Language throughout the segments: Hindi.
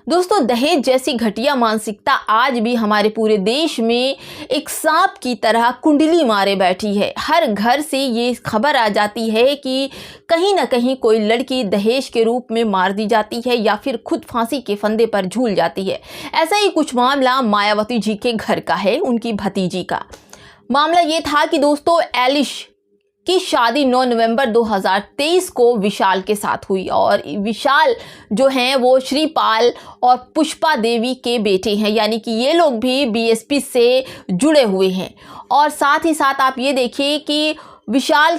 दोस्तों, दहेज जैसी घटिया मानसिकता आज भी हमारे पूरे देश में एक सांप की तरह कुंडली मारे बैठी है। हर घर से ये खबर आ जाती है कि कहीं ना कहीं कोई लड़की दहेज के रूप में मार दी जाती है या फिर खुद फांसी के फंदे पर झूल जाती है। ऐसा ही कुछ मामला मायावती जी के घर का है, उनकी भतीजी का। मामला ये था कि दोस्तों, एलिश की शादी 9 नवंबर 2023 को विशाल के साथ हुई और विशाल जो हैं वो श्रीपाल और पुष्पा देवी के बेटे हैं, यानी कि ये लोग भी बीएसपी से जुड़े हुए हैं। और साथ ही साथ आप ये देखिए कि विशाल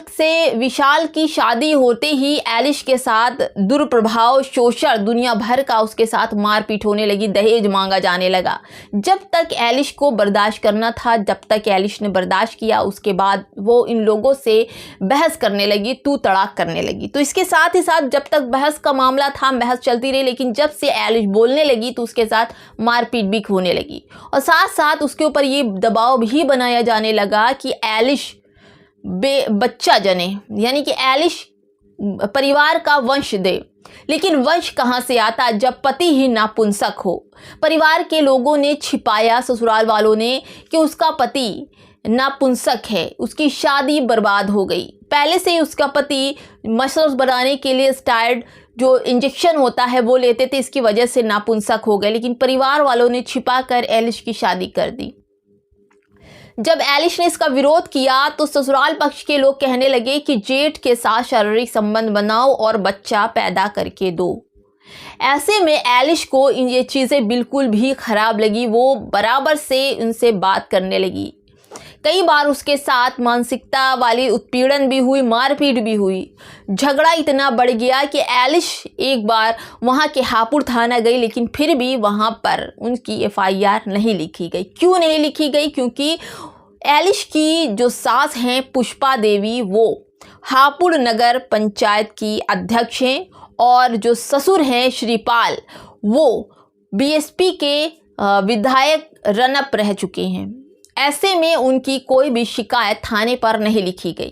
की शादी होते ही एलिश के साथ दुर्प्रभाव, शोषण दुनिया भर का उसके साथ मारपीट होने लगी, दहेज मांगा जाने लगा। जब तक एलिश को बर्दाश्त करना था, जब तक एलिश ने बर्दाश्त किया, उसके बाद वो इन लोगों से बहस करने लगी, तू तड़ाक करने लगी। तो इसके साथ ही साथ जब तक बहस का मामला था, बहस चलती रही, लेकिन जब से एलिश बोलने लगी तो उसके साथ मारपीट भी होने लगी। और साथ साथ उसके ऊपर ये दबाव भी बनाया जाने लगा कि एलिश बच्चा जने, यानी कि एलिश परिवार का वंश दे। लेकिन वंश कहाँ से आता जब पति ही नापुंसक हो। परिवार के लोगों ने छिपाया, ससुराल वालों ने, कि उसका पति नापुंसक है, उसकी शादी बर्बाद हो गई। पहले से ही उसका पति मसल्स बनाने के लिए स्टेरॉइड जो इंजेक्शन होता है वो लेते थे, इसकी वजह से नापुंसक हो गए। लेकिन परिवार वालों ने छिपा कर एलिश की शादी कर दी। जब एलिश ने इसका विरोध किया तो ससुराल पक्ष के लोग कहने लगे कि जेठ के साथ शारीरिक संबंध बनाओ और बच्चा पैदा करके दो। ऐसे में एलिश को ये चीज़ें बिल्कुल भी खराब लगी। वो बराबर से उनसे बात करने लगी। कई बार उसके साथ मानसिकता वाली उत्पीड़न भी हुई, मारपीट भी हुई। झगड़ा इतना बढ़ गया कि एलिश एक बार वहाँ के हापुड़ थाना गई, लेकिन फिर भी वहाँ पर उनकी एफआईआर नहीं लिखी गई। क्यों नहीं लिखी गई? क्योंकि एलिश की जो सास हैं पुष्पा देवी, वो हापुड़ नगर पंचायत की अध्यक्ष हैं और जो ससुर हैं श्रीपाल, वो बीएसपी के विधायक रनअप रह चुके हैं। ऐसे में उनकी कोई भी शिकायत थाने पर नहीं लिखी गई।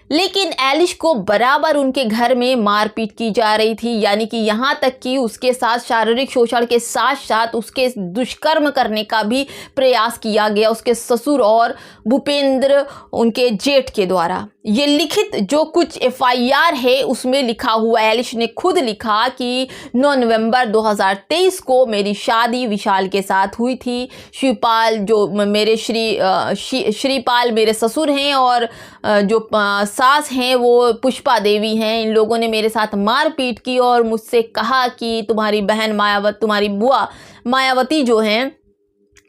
लेकिन एलिश को बराबर उनके घर में मारपीट की जा रही थी, यानी कि यहाँ तक कि उसके साथ शारीरिक शोषण के साथ साथ उसके दुष्कर्म करने का भी प्रयास किया गया उसके ससुर और भूपेंद्र, उनके जेठ के द्वारा। ये लिखित जो कुछ एफआईआर है उसमें लिखा हुआ, एलिश ने खुद लिखा कि 9 नवंबर 2023 को मेरी शादी विशाल के साथ हुई थी। शिवपाल जो मेरे श्रीपाल मेरे ससुर हैं और जो सास हैं वो पुष्पा देवी हैं। इन लोगों ने मेरे साथ मारपीट की और मुझसे कहा कि तुम्हारी बहन तुम्हारी बुआ मायावती जो हैं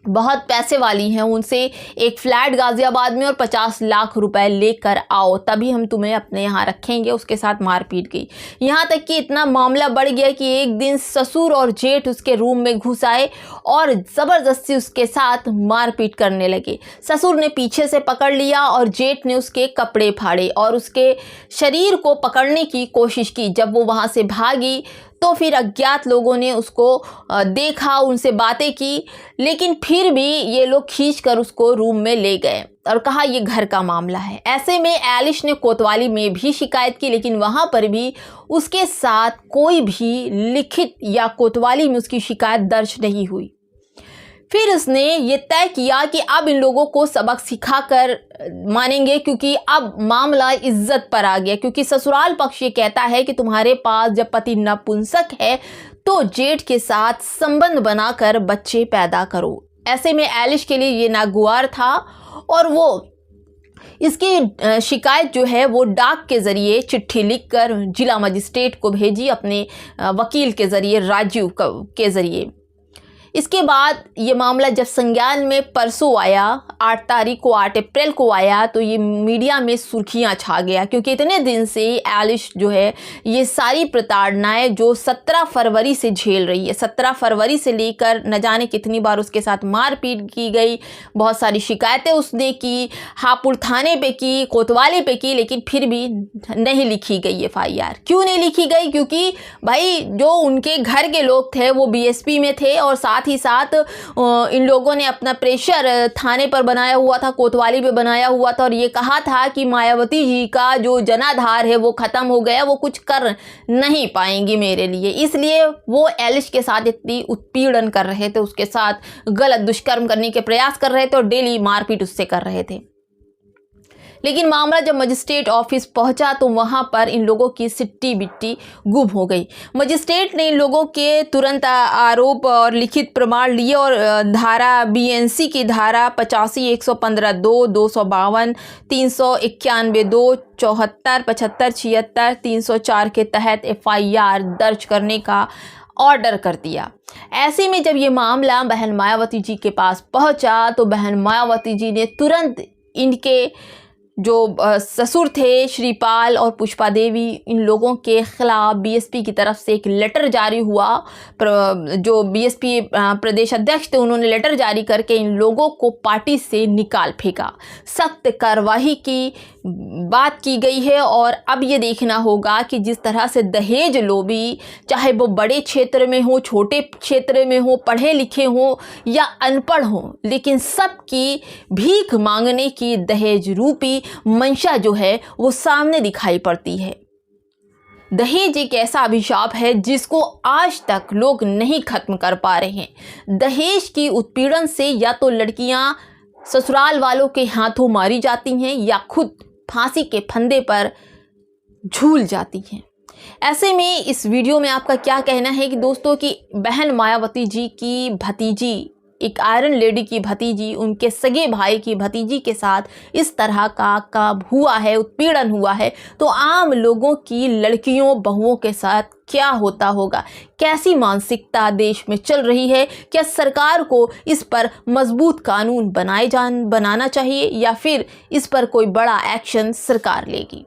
बहुत पैसे वाली हैं, उनसे एक फ्लैट गाजियाबाद में और 50 लाख रुपए लेकर आओ, तभी हम तुम्हें अपने यहाँ रखेंगे। उसके साथ मारपीट की। यहाँ तक कि इतना मामला बढ़ गया कि एक दिन ससुर और जेठ उसके रूम में घुस आए और ज़बरदस्ती उसके साथ मारपीट करने लगे। ससुर ने पीछे से पकड़ लिया और जेठ ने उसके कपड़े फाड़े और उसके शरीर को पकड़ने की कोशिश की। जब वो वहाँ से भागी तो फिर अज्ञात लोगों ने उसको देखा, उनसे बातें की, लेकिन फिर भी ये लोग खींचकर उसको रूम में ले गए और कहा ये घर का मामला है। ऐसे में एलिश ने कोतवाली में भी शिकायत की, लेकिन वहाँ पर भी उसके साथ कोई भी लिखित या कोतवाली में उसकी शिकायत दर्ज नहीं हुई। फिर उसने ये तय किया कि अब इन लोगों को सबक सिखाकर मानेंगे, क्योंकि अब मामला इज्जत पर आ गया। क्योंकि ससुराल पक्ष ये कहता है कि तुम्हारे पास जब पति नपुंसक है तो जेठ के साथ संबंध बनाकर बच्चे पैदा करो। ऐसे में एलिश के लिए ये नागवार था और वो इसकी शिकायत जो है वो डाक के ज़रिए चिट्ठी लिखकर जिला मजिस्ट्रेट को भेजी, अपने वकील के ज़रिए, राजीव के ज़रिए। इसके बाद ये मामला जब संज्ञान में परसों आया, 8 अप्रैल को आया, तो ये मीडिया में सुर्खियां छा गया। क्योंकि इतने दिन से एलिश जो है ये सारी प्रताड़नाएं जो 17 फरवरी से झेल रही है, 17 फरवरी से लेकर न जाने कितनी बार उसके साथ मारपीट की गई, बहुत सारी शिकायतें उसने की, हापुड़ थाने पे की, कोतवाली पे की, लेकिन फिर भी नहीं लिखी गई एफआईआर। क्यों नहीं लिखी गई? क्योंकि भाई जो उनके घर के लोग थे वो बीएसपी में थे और साथ साथ ही साथ इन लोगों ने अपना प्रेशर थाने पर बनाया हुआ था, कोतवाली पे बनाया हुआ था, और ये कहा था कि मायावती जी का जो जनाधार है वो ख़त्म हो गया, वो कुछ कर नहीं पाएंगी मेरे लिए। इसलिए वो एलिश के साथ इतनी उत्पीड़न कर रहे थे, उसके साथ गलत दुष्कर्म करने के प्रयास कर रहे थे और डेली मारपीट उससे कर रहे थे। लेकिन मामला जब मजिस्ट्रेट ऑफिस पहुंचा तो वहां पर इन लोगों की सिट्टी बिट्टी गुम हो गई। मजिस्ट्रेट ने इन लोगों के तुरंत आरोप और लिखित प्रमाण लिए और धारा बीएनसी की धारा 85, 115, 2, 252, 391, 2, 74, 75, 76, 304 के तहत एफआईआर दर्ज करने का ऑर्डर कर दिया। ऐसे में जब ये मामला बहन मायावती जी के पास पहुंचा तो बहन मायावती जी ने तुरंत इनके जो ससुर थे श्रीपाल और पुष्पा देवी, इन लोगों के खिलाफ बीएसपी की तरफ से एक लेटर जारी हुआ। जो बीएसपी प्रदेश अध्यक्ष थे उन्होंने लेटर जारी करके इन लोगों को पार्टी से निकाल फेंका। सख्त कार्रवाई की बात की गई है और अब ये देखना होगा कि जिस तरह से दहेज लोभी, चाहे वो बड़े क्षेत्र में हो, छोटे क्षेत्र में हो, पढ़े लिखे हो या अनपढ़ हो, लेकिन सबकी भीख मांगने की दहेज रूपी मंशा जो है वो सामने दिखाई पड़ती है। दहेज एक ऐसा अभिशाप है जिसको आज तक लोग नहीं खत्म कर पा रहे हैं। दहेज की उत्पीड़न से या तो लड़कियां ससुराल वालों के हाथों मारी जाती हैं या खुद फांसी के फंदे पर झूल जाती हैं। ऐसे में इस वीडियो में आपका क्या कहना है कि दोस्तों की बहन मायावती जी की भतीजी, एक आयरन लेडी की भतीजी, उनके सगे भाई की भतीजी के साथ इस तरह का काम हुआ है, उत्पीड़न हुआ है, तो आम लोगों की लड़कियों बहुओं के साथ क्या होता होगा? कैसी मानसिकता देश में चल रही है? क्या सरकार को इस पर मजबूत कानून बनाना चाहिए या फिर इस पर कोई बड़ा एक्शन सरकार लेगी?